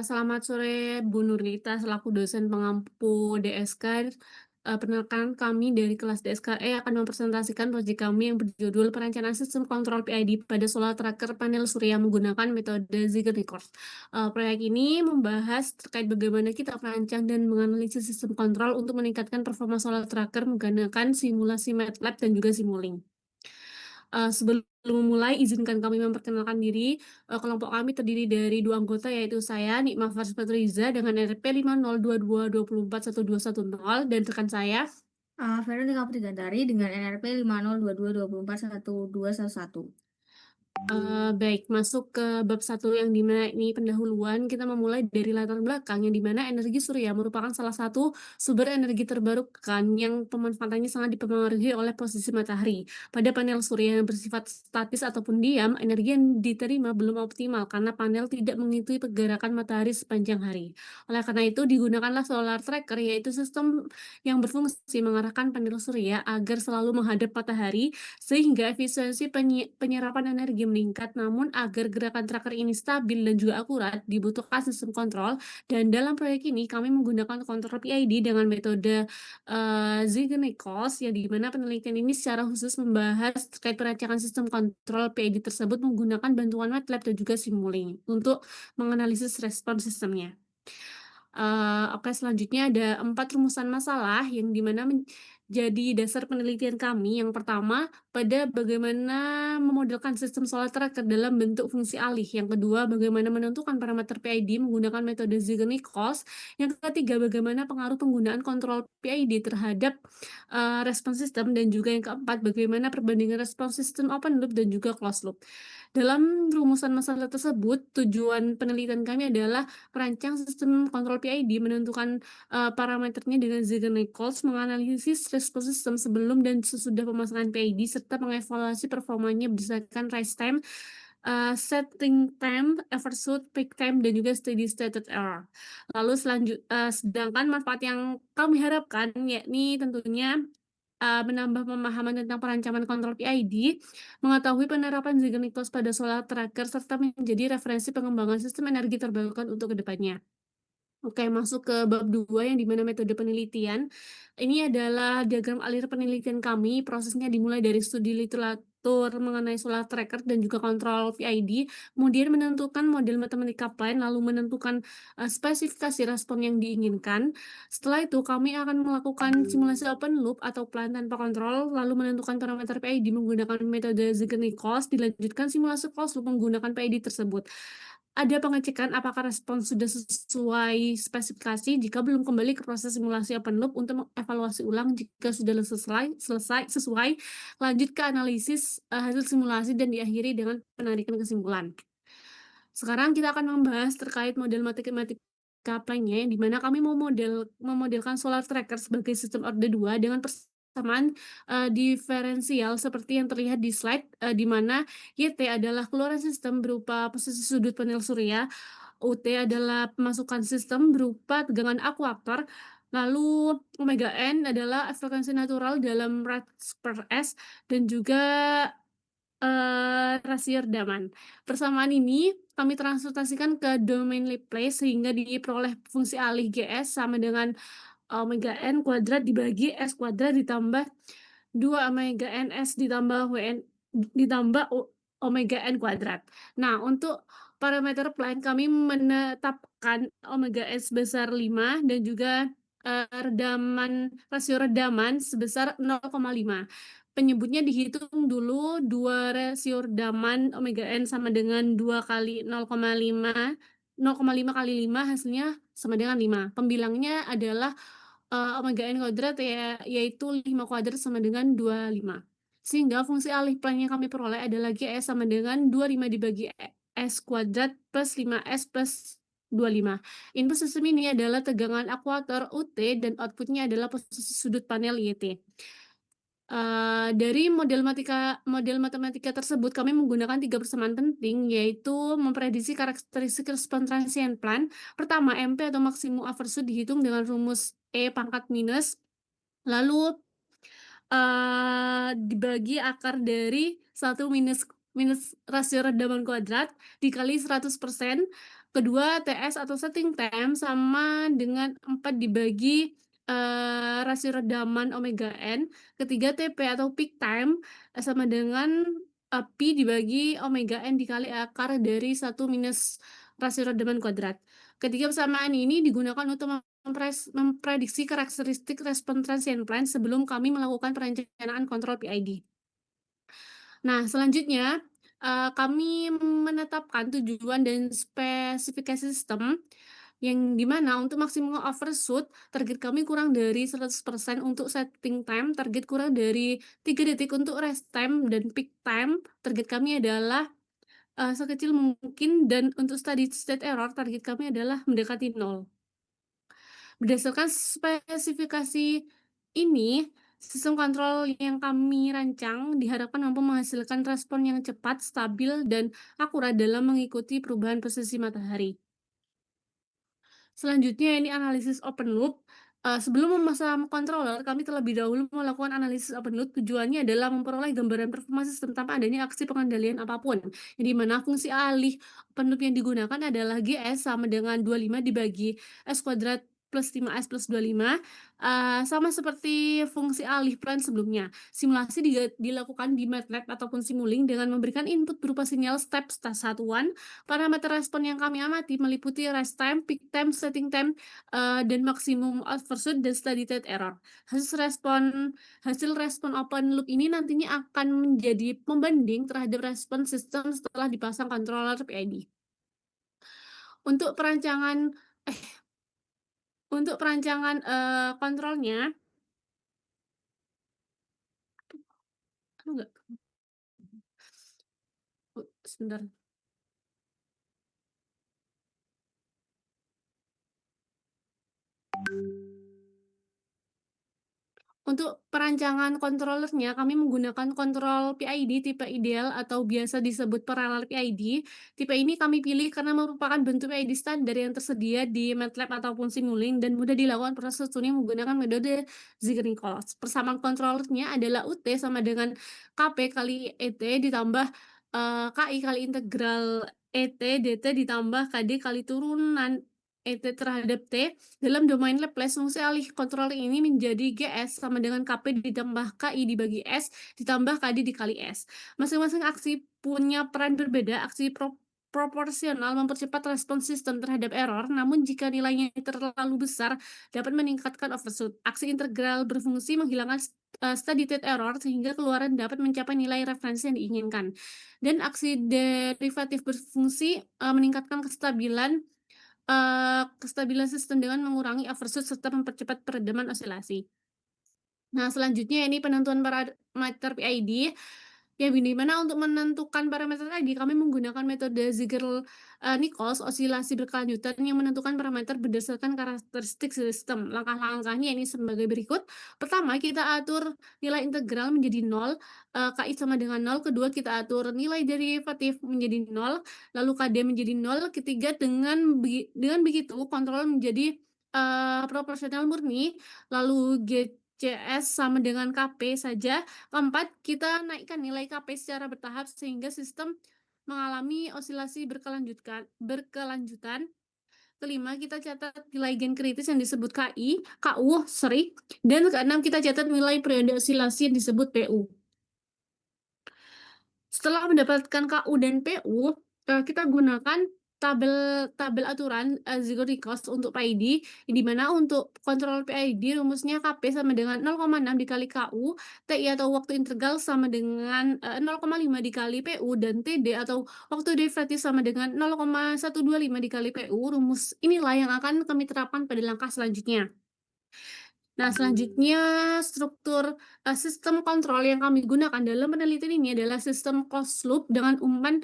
Selamat sore Bu Nurlita selaku dosen pengampu DSK. Perkenalkan kami dari kelas DSKE akan mempresentasikan proyek kami yang berjudul Perencanaan Sistem Kontrol PID pada Solar Tracker Panel Surya menggunakan metode Zeigarnik-Kors. Proyek ini membahas terkait bagaimana kita merancang dan menganalisis sistem kontrol untuk meningkatkan performa solar tracker menggunakan simulasi MATLAB dan juga Simulink. Sebelum memulai, izinkan kami memperkenalkan diri. Kelompok kami terdiri dari 2 anggota, yaitu saya, Nikma Faris Patriza, dengan RP 5022241210, dan rekan saya. Veronica Putri Gantari dengan NRP 5022241211. Baik, masuk ke bab 1 yang dimana ini pendahuluan. Kita memulai dari latar belakang yang dimana energi surya merupakan salah satu sumber energi terbarukan yang pemanfaatannya sangat dipengaruhi oleh posisi matahari. Pada panel surya yang bersifat statis ataupun diam, energi yang diterima belum optimal karena panel tidak mengikuti pergerakan matahari sepanjang hari. Oleh karena itu, digunakanlah solar tracker, yaitu sistem yang berfungsi mengarahkan panel surya agar selalu menghadap matahari sehingga efisiensi penyerapan energi meningkat. Namun agar gerakan tracker ini stabil dan juga akurat, dibutuhkan sistem kontrol, dan dalam proyek ini kami menggunakan kontrol PID dengan metode Zeigarnik-Kors, yang dimana penelitian ini secara khusus membahas terkait perancangan sistem kontrol PID tersebut menggunakan bantuan MATLAB dan juga Simulink untuk menganalisis respon sistemnya. Oke, selanjutnya ada 4 rumusan masalah yang dimana menjadi dasar penelitian kami. Yang pertama, pada bagaimana memodelkan sistem solar tracker dalam bentuk fungsi alih. Yang kedua, bagaimana menentukan parameter PID menggunakan metode Zeigarnik-Kors. Yang ketiga, bagaimana pengaruh penggunaan kontrol PID terhadap respon sistem. Dan juga yang keempat, bagaimana perbandingan respon sistem open loop dan juga closed loop. Dalam rumusan masalah tersebut, tujuan penelitian kami adalah merancang sistem kontrol PID, menentukan parameternya dengan Zeigarnik-Kors, menganalisis respon sistem sebelum dan sesudah pemasangan PID, serta mengevaluasi performanya berdasarkan rise time, setting time, overshoot, peak time, dan juga steady state error. Lalu sedangkan manfaat yang kami harapkan yakni tentunya menambah pemahaman tentang perancangan kontrol PID, mengetahui penerapan Zeigarnik-Kors pada solar tracker, serta menjadi referensi pengembangan sistem energi terbarukan untuk kedepannya. Oke, masuk ke bab 2 yang dimana metode penelitian. Ini adalah diagram alir penelitian kami. Prosesnya dimulai dari studi literatur mengenai solar tracker dan juga kontrol PID, kemudian menentukan model matematika plan, lalu menentukan spesifikasi respon yang diinginkan. Setelah itu, kami akan melakukan simulasi open loop atau plan tanpa kontrol, lalu menentukan parameter PID menggunakan metode Zeigarnik-Kors, dilanjutkan simulasi closed loop menggunakan PID tersebut. Ada pengecekan apakah respon sudah sesuai spesifikasi. Jika belum, kembali ke proses simulasi open loop untuk mengevaluasi ulang. Jika sudah selesai sesuai, lanjut ke analisis hasil simulasi dan diakhiri dengan penarikan kesimpulan. Sekarang kita akan membahas terkait model matematika plan-nya, di mana kami memodelkan solar tracker sebagai sistem orde 2 dengan persamaan diferensial seperti yang terlihat di slide, di mana YT adalah keluaran sistem berupa posisi sudut panel surya, UT adalah pemasukan sistem berupa tegangan akuator, lalu omega N adalah frekuensi natural dalam rads per S, dan juga rasio redaman. Persamaan ini kami transliterasikan ke domain Laplace sehingga diperoleh fungsi alih GS sama dengan omega N kuadrat dibagi S kuadrat ditambah 2 omega NS ditambah WN ditambah omega N kuadrat. Nah, untuk parameter plan kami menetapkan omega S sebesar 5 dan juga rasio redaman sebesar 0,5. Penyebutnya dihitung dulu 2 rasio redaman omega N sama dengan 2 kali 0,5 kali 5 hasilnya sama dengan 5. Pembilangnya adalah omega N kuadrat yaitu 5 kuadrat sama dengan 25. Sehingga fungsi alih plan yang kami peroleh adalah GS sama dengan 25 dibagi S kuadrat plus 5S plus 25. Input sistem ini adalah tegangan akuator UT dan outputnya adalah posisi sudut panel YT. Dari model matematika tersebut kami menggunakan 3 persamaan penting, yaitu memprediksi karakteristik respon transient plan. Pertama, MP atau maksimum overshoot dihitung dengan rumus E pangkat minus, lalu dibagi akar dari 1 minus minus rasio redaman kuadrat dikali 100%. Kedua, TS atau setting time sama dengan 4 dibagi rasio redaman omega N. Ketiga, TP atau peak time sama dengan Pi dibagi omega N dikali akar dari 1 minus rasio redaman kuadrat. Ketiga persamaan ini digunakan untuk memprediksi karakteristik respon transient plan sebelum kami melakukan perencanaan kontrol PID. Nah, selanjutnya kami menetapkan tujuan dan spesifikasi sistem yang dimana untuk maksimum overshoot target kami kurang dari 100% untuk setting time, target kurang dari 3 detik untuk rest time, dan peak time target kami adalah sekecil mungkin, dan untuk steady state error target kami adalah mendekati 0. Berdasarkan spesifikasi ini, sistem kontrol yang kami rancang diharapkan mampu menghasilkan respon yang cepat, stabil, dan akurat dalam mengikuti perubahan posisi matahari. Selanjutnya ini analisis open loop. Sebelum memasang controller, kami terlebih dahulu melakukan analisis open loop. Tujuannya adalah memperoleh gambaran performa sistem tanpa adanya aksi pengendalian apapun. Di mana fungsi alih open loop yang digunakan adalah GS sama dengan 25 dibagi S kuadrat plus 5S plus 25, sama seperti fungsi alih plan sebelumnya. Simulasi dilakukan di MATLAB ataupun Simulink dengan memberikan input berupa sinyal step satuan. Parameter respon yang kami amati meliputi rest time, peak time, setting time, dan maksimum overshoot dan steady state error. Hasil respon open loop ini nantinya akan menjadi pembanding terhadap respon sistem setelah dipasang controller PID. Untuk perancangan kontrolnya, sebentar. Untuk perancangan controllernya, kami menggunakan kontrol PID tipe ideal atau biasa disebut parallel PID. Tipe ini kami pilih karena merupakan bentuk PID standar yang tersedia di MATLAB ataupun Simulink dan mudah dilakukan proses tuning menggunakan metode Ziegler-Nichols. Persamaan kontrollernya adalah UT sama dengan KP kali ET ditambah KI kali integral ET DT ditambah KD kali turunan ET terhadap T. Dalam domain Laplace, fungsi alih kontrol ini menjadi GS sama dengan KP ditambah KI dibagi S ditambah KD dikali S. Masing-masing aksi punya peran berbeda. Aksi proporsional mempercepat respons sistem terhadap error, namun jika nilainya terlalu besar dapat meningkatkan overshoot. Aksi integral berfungsi menghilangkan steady state error sehingga keluaran dapat mencapai nilai referensi yang diinginkan. Dan aksi derivatif berfungsi meningkatkan kestabilan sistem dengan mengurangi overshoot serta mempercepat peredaman osilasi. Nah, selanjutnya ini penentuan parameter PID. Ya, di mana untuk menentukan parameter tadi kami menggunakan metode Ziegler-Nichols osilasi berkelanjutan yang menentukan parameter berdasarkan karakteristik sistem. Langkah-langkahnya ini sebagai berikut. Pertama, kita atur nilai integral menjadi 0, KI sama dengan 0. Kedua, kita atur nilai derivatif menjadi 0, lalu KD menjadi 0. Ketiga, dengan begitu kontrol menjadi proporsional murni, lalu GCS sama dengan KP saja. Keempat, kita naikkan nilai KP secara bertahap sehingga sistem mengalami osilasi berkelanjutan. Kelima, kita catat nilai gain kritis yang disebut KI, KU, dan keenam, kita catat nilai periode osilasi yang disebut PU. Setelah mendapatkan KU dan PU, kita gunakan tabel aturan Ziegler-Nichols untuk PID, di mana untuk kontrol PID rumusnya KP sama dengan 0,6 dikali KU, TI atau waktu integral sama dengan 0,5 dikali PU, dan TD atau waktu derivatif sama dengan 0,125 dikali PU. Rumus inilah yang akan kami terapkan pada langkah selanjutnya. Nah, selanjutnya struktur sistem kontrol yang kami gunakan dalam penelitian ini adalah sistem closed loop dengan umpan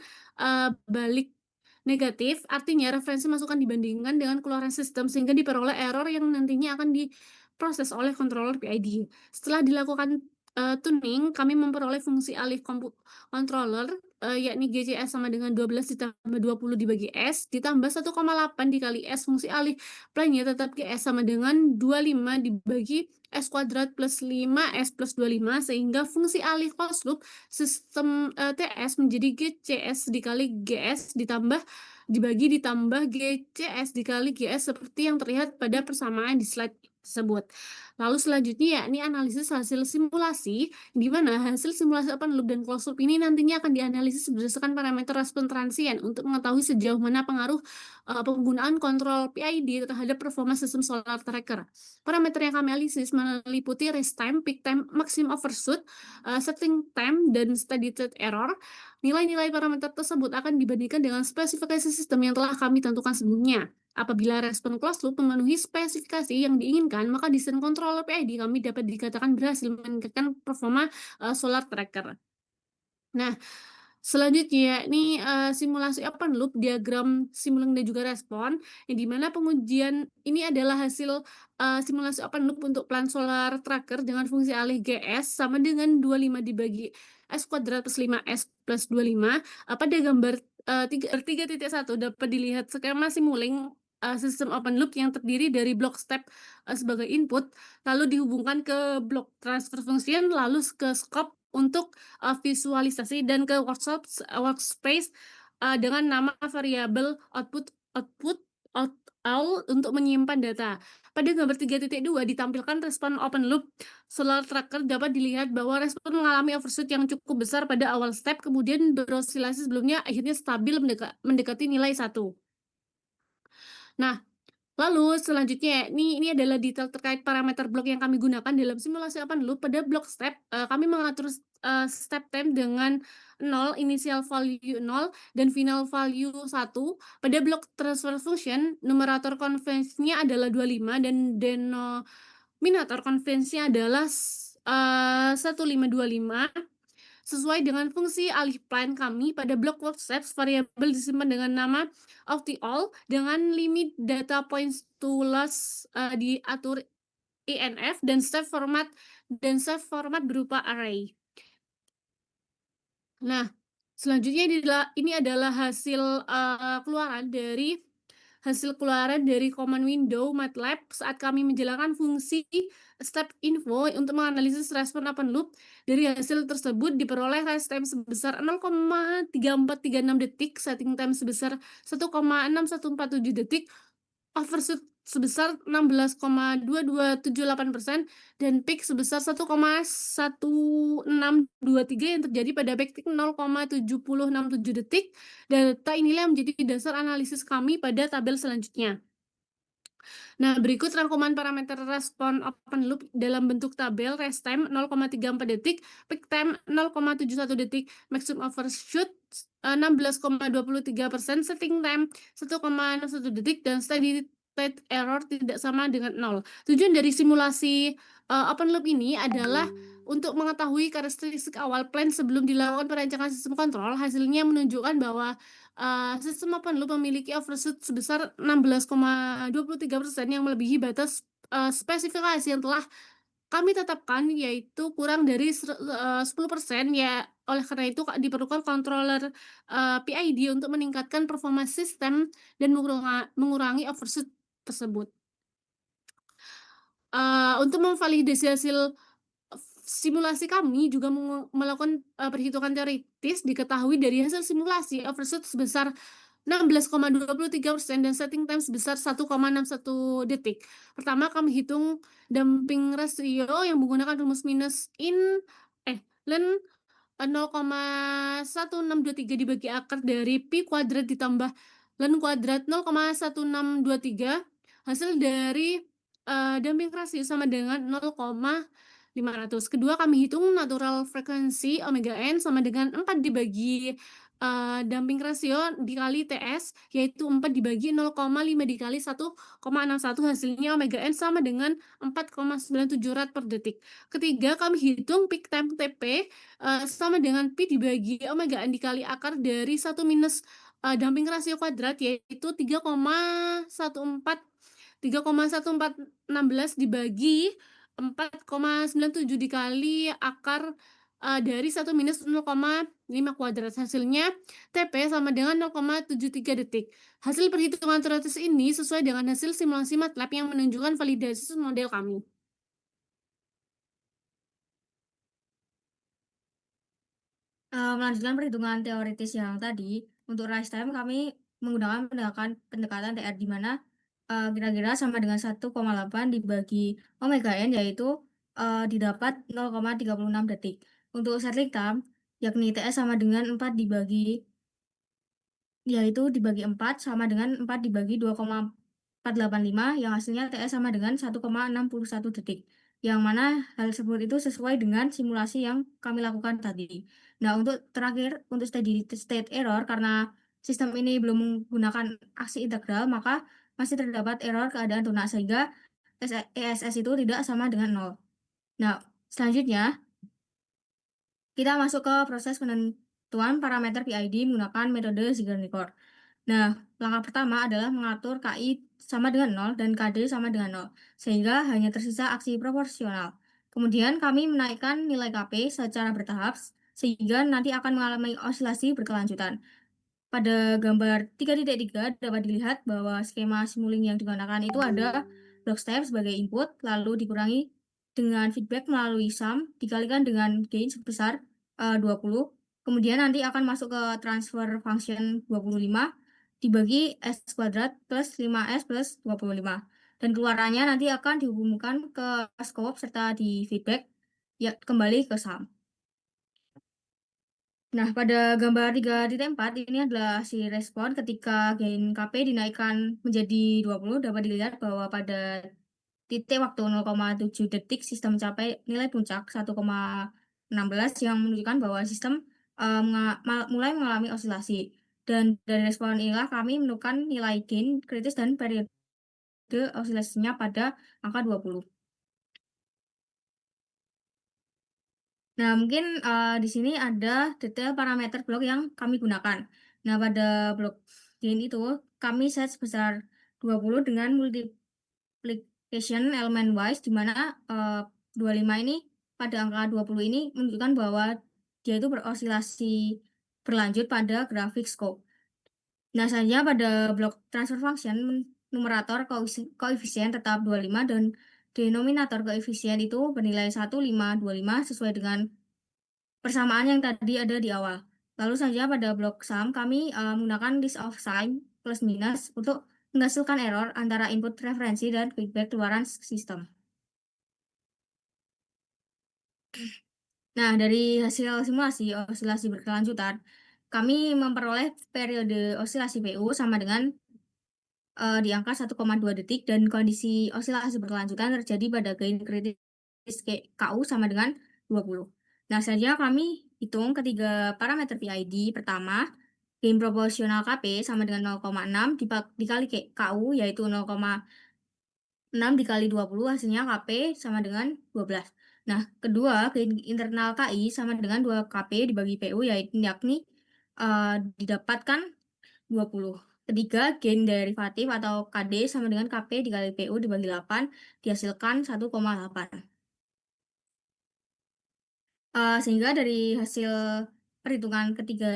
balik negatif, artinya referensi masukan dibandingkan dengan keluaran sistem sehingga diperoleh error yang nantinya akan diproses oleh controller PID. Setelah dilakukan tuning, kami memperoleh fungsi alih controller, yakni GCS sama dengan 12 ditambah 20 dibagi S, ditambah 1,8 dikali S, fungsi alih plan-nya tetap GS sama dengan 25 dibagi S kuadrat plus 5S plus 25, sehingga fungsi alih closed loop sistem, TS menjadi GCS dikali GS ditambah GCS dikali GS seperti yang terlihat pada persamaan di slide tersebut. Lalu selanjutnya yakni analisis hasil simulasi, di mana hasil simulasi open loop dan closed loop ini nantinya akan dianalisis berdasarkan parameter respon transien untuk mengetahui sejauh mana pengaruh penggunaan kontrol PID terhadap performa sistem solar tracker. Parameter yang kami analisis meliputi rest time, peak time, maximum overshoot, setting time, dan steady state error. Nilai-nilai parameter tersebut akan dibandingkan dengan spesifikasi sistem yang telah kami tentukan sebelumnya. Apabila respon closed loop memenuhi spesifikasi yang diinginkan, maka desain controller PID kami dapat dikatakan berhasil meningkatkan performa solar tracker. Nah, selanjutnya ini simulasi open loop, diagram simulink dan juga respon, yang dimana pengujian ini adalah hasil simulasi open loop untuk plan solar tracker dengan fungsi alih GS sama dengan 25 dibagi S kuadrat plus 5S plus 25. Pada gambar 3.1 dapat dilihat skema simulink sistem open loop yang terdiri dari blok step sebagai input, lalu dihubungkan ke blok transfer function, lalu ke scope untuk visualisasi, dan ke workspace dengan nama variabel output untuk menyimpan data. Pada gambar 3.2 ditampilkan respon open loop solar tracker. Dapat dilihat bahwa respon mengalami overshoot yang cukup besar pada awal step, kemudian berosilasi sebelumnya akhirnya stabil mendekati nilai 1. Nah, lalu selanjutnya ini adalah detail terkait parameter blok yang kami gunakan dalam simulasi open loop. Pada blok step, kami mengatur step time dengan 0, initial value 0, dan final value 1. Pada blok transfer function, numerator konvensinya adalah 25 dan denominator konvensinya adalah 1525. Sesuai dengan fungsi alih plan kami, pada blok work steps, variabel disimpan dengan nama all dengan limit data points to loss diatur INF dan step format berupa array. Nah, selanjutnya ini adalah hasil keluaran dari command window MATLAB saat kami menjalankan fungsi step info untuk menganalisis respon open loop. Dari hasil tersebut diperoleh rest time sebesar 0,3436 detik, setting time sebesar 1,6147 detik, overshoot sebesar 16,2278%, dan peak sebesar 1,1623 yang terjadi pada backtick 0,7067 detik. Data inilah yang menjadi dasar analisis kami pada tabel selanjutnya. Nah, berikut rangkuman parameter respon open loop dalam bentuk tabel. Rest time 0,34 detik, peak time 0,71 detik, maximum overshoot 16,23%, setting time 1,61 detik, dan steady state error tidak sama dengan 0. Tujuan dari simulasi open loop ini adalah untuk mengetahui karakteristik awal plan sebelum dilakukan perancangan sistem kontrol. Hasilnya menunjukkan bahwa sistem open loop memiliki overshoot sebesar 16,23% yang melebihi batas spesifikasi yang telah kami tetapkan, yaitu kurang dari 10%. Ya, oleh karena itu diperlukan controller PID untuk meningkatkan performa sistem dan mengurangi overshoot tersebut. Untuk memvalidasi hasil simulasi kami juga melakukan perhitungan teoritis. Diketahui dari hasil simulasi overshoot sebesar 16,23% dan setting time sebesar 1,61 detik. Pertama, kami hitung damping ratio yang menggunakan rumus len 0,1623 dibagi akar dari pi kuadrat ditambah len kuadrat 0,1623. Hasil dari damping rasio sama dengan 0,500. Kedua, kami hitung natural frekuensi omega n sama dengan 4 dibagi damping rasio dikali TS, yaitu 4 dibagi 0,5 dikali 1,61. Hasilnya omega n sama dengan 4,97 rad per detik. Ketiga, kami hitung peak time TP sama dengan pi dibagi omega n dikali akar dari 1 minus damping rasio kuadrat, yaitu 3,1416 dibagi 4,97 dikali akar, dari 1 minus 0,5 kuadrat. Hasilnya TP sama dengan 0,73 detik. Hasil perhitungan teoritis ini sesuai dengan hasil simulasi MATLAB yang menunjukkan validasi model kami. Melanjutkan perhitungan teoritis yang tadi, untuk rise time kami menggunakan pendekatan TR di mana kira-kira sama dengan 1,8 dibagi omega n, yaitu didapat 0,36 detik. Untuk settling time, yakni TS sama dengan 4 dibagi, yaitu dibagi 4 sama dengan 4 dibagi 2,485, yang hasilnya TS sama dengan 1,61 detik. Yang mana hal tersebut itu sesuai dengan simulasi yang kami lakukan tadi. Nah, untuk terakhir, untuk steady state error, karena sistem ini belum menggunakan aksi integral, maka masih terdapat error keadaan tunak, sehingga ESS itu tidak sama dengan 0. Nah, selanjutnya, kita masuk ke proses penentuan parameter PID menggunakan metode Ziegler-Niccard. Nah, langkah pertama adalah mengatur KI sama dengan 0 dan KD sama dengan 0, sehingga hanya tersisa aksi proporsional. Kemudian kami menaikkan nilai KP secara bertahap, sehingga nanti akan mengalami osilasi berkelanjutan. Pada gambar 3.3 dapat dilihat bahwa skema Simulink yang digunakan itu ada block step sebagai input, lalu dikurangi dengan feedback melalui sum, dikalikan dengan gain sebesar 20. Kemudian nanti akan masuk ke transfer function 25 dibagi S kuadrat plus 5S plus 25. Dan keluarannya nanti akan dihubungkan ke scope serta di feedback ya kembali ke sum. Nah, pada gambar 3.4 ini adalah si respon ketika gain KP dinaikkan menjadi 20. Dapat dilihat bahwa pada titik waktu 0,7 detik sistem mencapai nilai puncak 1,16 yang menunjukkan bahwa sistem mulai mengalami osilasi. Dan dari respon inilah kami menemukan nilai gain kritis dan periode osilasinya pada angka 20. Nah, mungkin di sini ada detail parameter blok yang kami gunakan. Nah, pada blok gain itu kami set sebesar 20 dengan multiplication elemen wise, di mana 25 ini pada angka 20 ini menunjukkan bahwa dia itu berosilasi berlanjut pada grafik scope. Nah, selanjutnya pada blok transfer function, numerator koefisien tetap 25 dan denominator koefisien itu bernilai 1,525 sesuai dengan persamaan yang tadi ada di awal. Lalu saja pada blok sum kami menggunakan list of sign plus minus untuk menghasilkan error antara input referensi dan feedback keluaran sistem. Nah, dari hasil simulasi osilasi berkelanjutan, kami memperoleh periode osilasi PU sama dengan di angka 1,2 detik dan kondisi osilasi berkelanjutan terjadi pada gain kritis KU sama dengan 20. Nah, selanjutnya kami hitung ketiga parameter PID. Pertama, gain proporsional KP sama dengan 0,6 dikali KU, yaitu 0,6 dikali 20, hasilnya KP sama dengan 12. Nah, kedua, gain internal KI sama dengan 2 KP dibagi PU, yakni didapatkan 20. Ketiga, gain derivatif atau KD sama dengan KP dikali PU dibagi 8, dihasilkan 1,8. Sehingga dari hasil perhitungan ketiga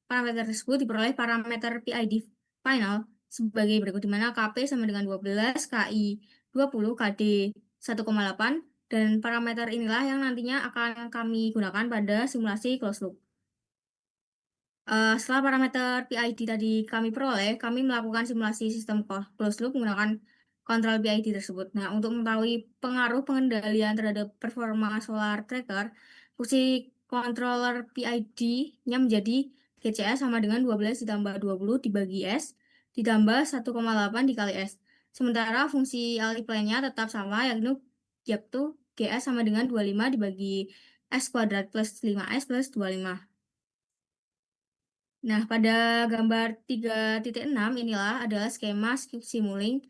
parameter tersebut diperoleh parameter PID final sebagai berikut, di mana KP sama dengan 12, KI 20, KD 1,8, dan parameter inilah yang nantinya akan kami gunakan pada simulasi closed loop. Setelah parameter PID tadi kami peroleh, kami melakukan simulasi sistem closed loop menggunakan kontrol PID tersebut. Nah, untuk mengetahui pengaruh pengendalian terhadap performa solar tracker, fungsi controller PID-nya menjadi GCS sama dengan 12 ditambah 20 dibagi S ditambah 1,8 dikali S. Sementara fungsi altiplane-nya tetap sama, yaitu GS sama dengan 25 dibagi S kuadrat plus 5S plus 25. Nah, pada gambar 3.6 inilah adalah skema Simulink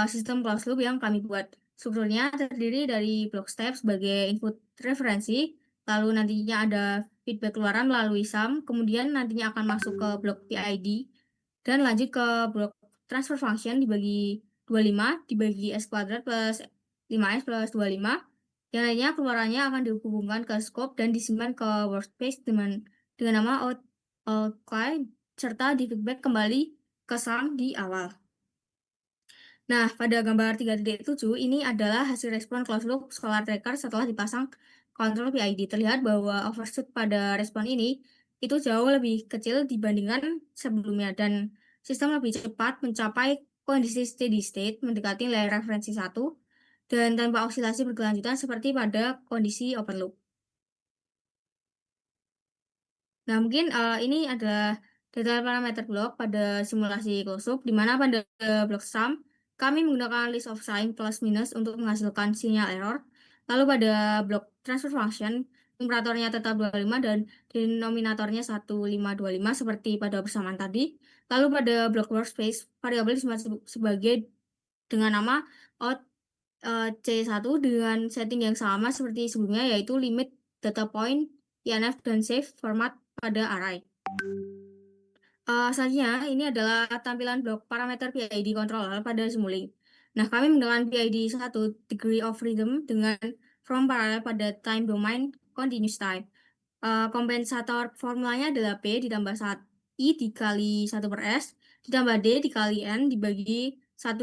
sistem closed loop yang kami buat. Strukturnya terdiri dari block step sebagai input referensi, lalu nantinya ada feedback keluaran melalui sum, kemudian nantinya akan masuk ke blok PID, dan lanjut ke blok transfer function dibagi 25 dibagi S kuadrat plus 5S plus 25. Yang lainnya keluarannya akan dihubungkan ke scope dan disimpan ke workspace dengan nama outline serta di feedback kembali ke sum di awal. Nah, pada gambar 3.7 ini adalah hasil respon closed loop Scholar Tracker setelah dipasang kontrol PID. Terlihat bahwa overshoot pada respon ini itu jauh lebih kecil dibandingkan sebelumnya dan sistem lebih cepat mencapai kondisi steady state mendekati nilai referensi 1 dan tanpa osilasi berkelanjutan seperti pada kondisi open loop. Nah, mungkin ini adalah detail parameter blok pada simulasi closed loop, di mana pada blok sum kami menggunakan list of sign plus minus untuk menghasilkan sinyal error. Lalu pada blok transfer function, numeratornya tetap 25 dan denominatornya 1525 seperti pada persamaan tadi. Lalu pada blok workspace, variabel disimpan sebagai dengan nama out C1 dengan setting yang sama seperti sebelumnya, yaitu limit data point, INF, dan save format pada array. Selanjutnya, ini adalah tampilan blok parameter PID controller pada Simulink. Nah, kami menggunakan PID 1 degree of freedom dengan from parallel pada time domain continuous time. Kompensator formulanya adalah P ditambah I dikali 1 per S, ditambah D dikali N dibagi 1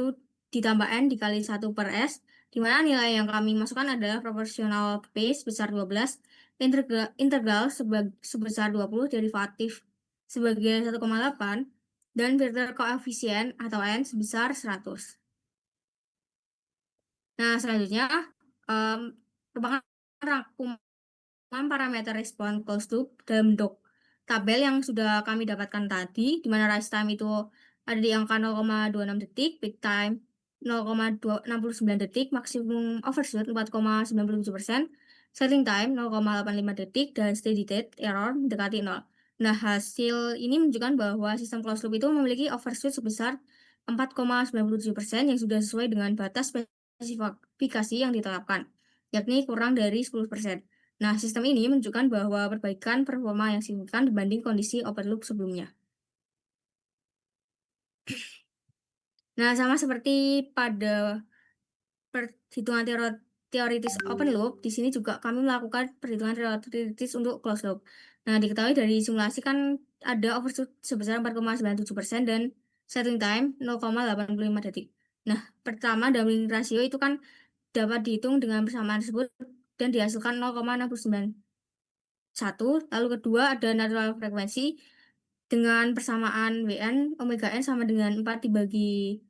ditambah N dikali 1 per S, di mana nilai yang kami masukkan adalah proporsional P sebesar 12, integral sebesar 20, derivatif sebagai 1,8, dan filter koefisien atau N sebesar 100. Nah, selanjutnya merupakan rangkuman parameter respon closed loop dalam bentuk tabel yang sudah kami dapatkan tadi, di mana rise time itu ada di angka 0,26 detik, peak time 0,69 detik, maksimum overshoot 4,97%, setting time 0,85 detik, dan steady state error mendekati 0. Nah, hasil ini menunjukkan bahwa sistem closed loop itu memiliki overshoot sebesar 4,97% yang sudah sesuai dengan batas spesifikasi yang ditetapkan, yakni kurang dari 10%. Nah, sistem ini menunjukkan bahwa perbaikan performa yang signifikan dibanding kondisi open loop sebelumnya. Nah, sama seperti pada perhitungan teoritis open loop, di sini juga kami melakukan perhitungan teoritis untuk closed loop. Nah, diketahui dari simulasi kan ada overshoot sebesar 4,97% dan setting time 0,85 detik. Nah, pertama doubling rasio itu kan dapat dihitung dengan persamaan tersebut dan dihasilkan 0,691. Lalu kedua ada natural frekuensi dengan persamaan WN omega n sama dengan 4 dibagi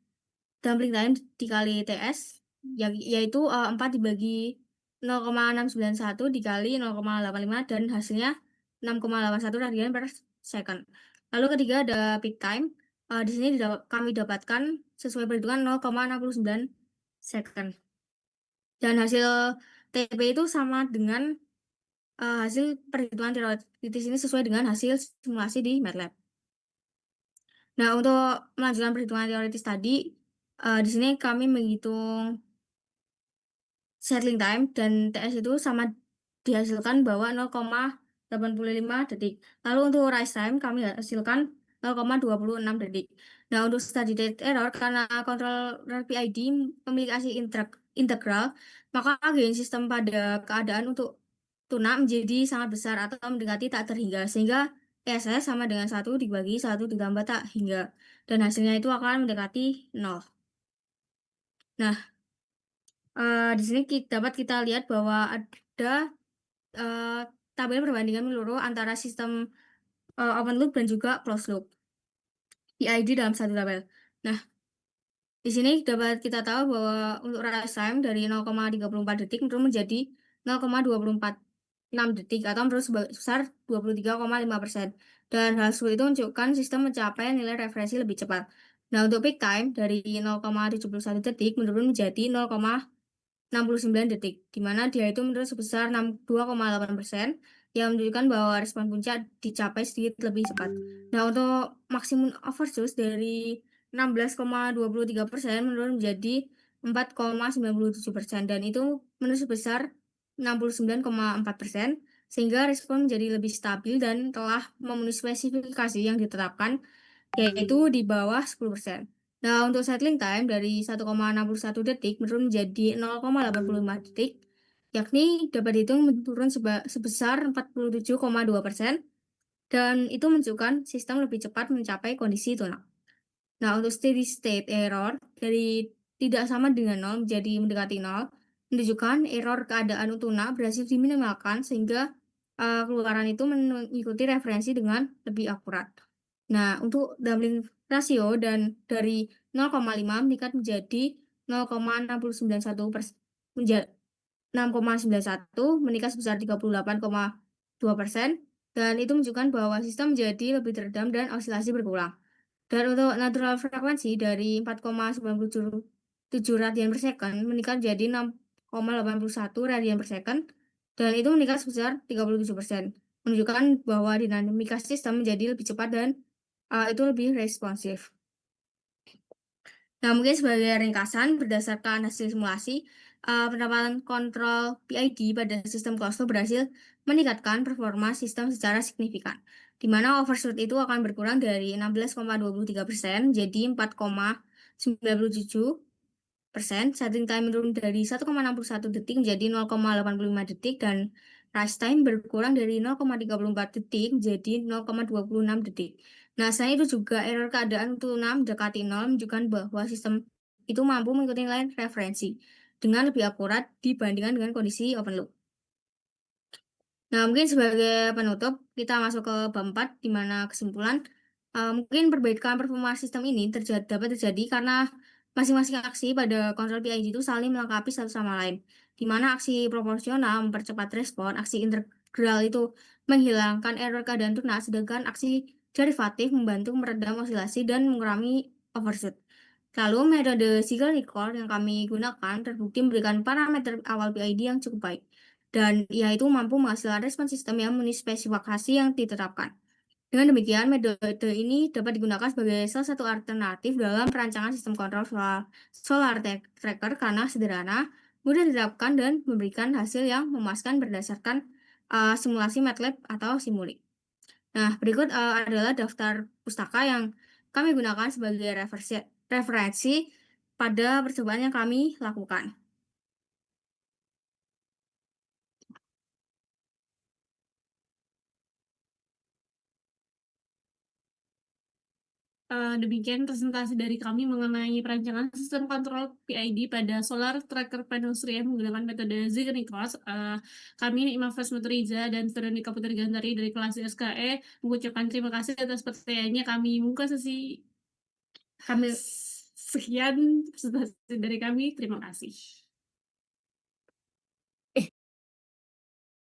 doubling time dikali TS, yaitu 4 dibagi 0,691 dikali 0,85 dan hasilnya 6,81 radian per second. Lalu ketiga ada peak time. Di sini kami dapatkan sesuai perhitungan 0,69 second. Dan hasil TP itu sama dengan hasil perhitungan teoritis ini sesuai dengan hasil simulasi di MATLAB. Nah, untuk melanjutkan perhitungan teoritis tadi, di sini kami menghitung settling time dan TS itu sama dihasilkan bahwa 0,85 detik. Lalu untuk rise time kami hasilkan 0,26 detik. Nah, untuk steady state error karena controller PID memiliki hasil integral, maka gain sistem pada keadaan untuk tuna menjadi sangat besar atau mendekati tak terhingga, sehingga ESS sama dengan 1 dibagi 1 ditambah tak hingga, dan hasilnya itu akan mendekati 0. Nah, di sini dapat kita lihat bahwa ada tabel perbandingan menyeluruh antara sistem open loop dan juga closed loop PID dalam satu tabel. Nah, di sini dapat kita tahu bahwa untuk rise time dari 0,34 detik menurun menjadi 0,246 detik atau menurun sebesar 23,5%. Dan hasil itu menunjukkan sistem mencapai nilai referensi lebih cepat. Nah, untuk peak time dari 0,71 detik menurun menjadi 0,69 detik, di mana dia itu menurun sebesar 62,8%, yang menunjukkan bahwa respon puncak dicapai sedikit lebih cepat. Nah, untuk maksimum overshoot dari 16,23% menurun menjadi 4,97%, dan itu menurun sebesar 69,4%, sehingga respon menjadi lebih stabil dan telah memenuhi spesifikasi yang ditetapkan, yaitu di bawah 10%. Nah, untuk settling time dari 1,61 detik menurun menjadi 0,85 detik, yakni dapat dihitung menurun sebesar 47,2%, dan itu menunjukkan sistem lebih cepat mencapai kondisi tunak. Nah, untuk steady state error dari tidak sama dengan nol menjadi mendekati nol, menunjukkan error keadaan tunak berhasil diminimalkan sehingga keluaran itu mengikuti referensi dengan lebih akurat. Nah, untuk doubling rasio dan dari 0,5 meningkat menjadi 0,691 menjadi 6,91 meningkat sebesar 38,2%, dan itu menunjukkan bahwa sistem menjadi lebih teredam dan osilasi berkurang. Dan untuk natural frekuensi dari 4,97 radian per second meningkat jadi 6,81 radian per second, dan itu meningkat sebesar 37%, menunjukkan bahwa dinamika sistem menjadi lebih cepat dan itu lebih responsif. Nah, mungkin sebagai ringkasan, berdasarkan hasil simulasi, penerapan kontrol PID pada sistem Cloudflare berhasil meningkatkan performa sistem secara signifikan, di mana overshoot itu akan berkurang dari 16,23% jadi 4,97%, setting time menurun dari 1,61 detik menjadi 0,85 detik, dan rise time berkurang dari 0,34 detik menjadi 0,26 detik. Nah, selain itu juga error keadaan turunan mendekati nol menunjukkan bahwa sistem itu mampu mengikuti nilai referensi dengan lebih akurat dibandingkan dengan kondisi open loop. Nah, mungkin sebagai penutup, kita masuk ke bab 4, di mana kesimpulan, mungkin perbaikan performa sistem ini dapat terjadi karena masing-masing aksi pada kontrol PID itu saling melengkapi satu sama lain, di mana aksi proporsional mempercepat respon, aksi integral itu menghilangkan error keadaan tunas, sedangkan aksi derivatif membantu meredam osilasi dan mengurangi overshoot. Lalu, metode single record yang kami gunakan terbukti memberikan parameter awal PID yang cukup baik, dan yaitu mampu menghasilkan respon sistem yang memenuhi spesifikasi yang ditetapkan. Dengan demikian, metode ini dapat digunakan sebagai salah satu alternatif dalam perancangan sistem kontrol solar tracker karena sederhana, mudah diterapkan, dan memberikan hasil yang memuaskan berdasarkan simulasi MATLAB atau Simulink. Nah, berikut adalah daftar pustaka yang kami gunakan sebagai referensi pada percobaan yang kami lakukan. Demikian presentasi dari kami mengenai perancangan sistem kontrol PID pada solar tracker panel surya menggunakan metode Zeigarnik-Cross. Kami Imam Fasmuturiza dan Veronica Putri Gantari dari kelas SKE mengucapkan terima kasih atas pertanyaannya. Kami buka sesi Kami sekian presentasi dari kami. Terima kasih.